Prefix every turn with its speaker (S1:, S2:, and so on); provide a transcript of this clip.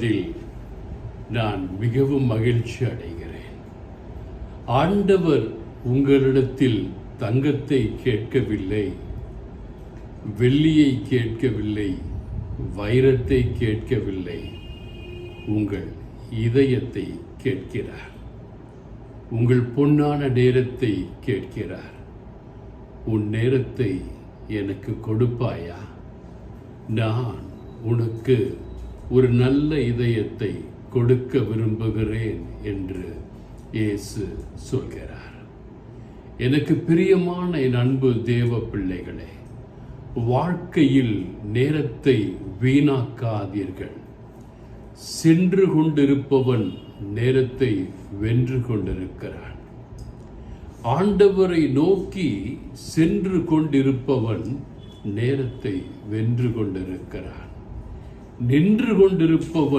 S1: சொல்வதில் நான் மிகவும் மகிழ்ச்சி அடைகிறேன். ஆண்டவர் உங்களிடத்தில் தங்கத்தை கேட்கவில்லை, வெள்ளியை கேட்கவில்லை, வைரத்தை கேட்கவில்லை, உங்கள் இதயத்தை கேட்கிறார். உங்கள் பொன்னான நேரத்தை கேட்கிறார். உன் நேரத்தை எனக்கு கொடுப்பாயா? நான் உனக்கு ஒரு நல்ல இதயத்தை கொடுக்க விரும்புகிறேன் என்று இயேசு சொல்கிறார். எனக்கு பிரியமான என் அன்பு தேவ பிள்ளைகளே, வாழ்க்கையில் நேரத்தை வீணாக்காதீர்கள். சென்று கொண்டிருப்பவன் நேரத்தை வென்று கொண்டிருக்கிறான். ஆண்டவரை நோக்கி சென்று கொண்டிருப்பவன் நேரத்தை வென்று கொண்டிருக்கிறான். நின்று கொண்டிருப்பவன்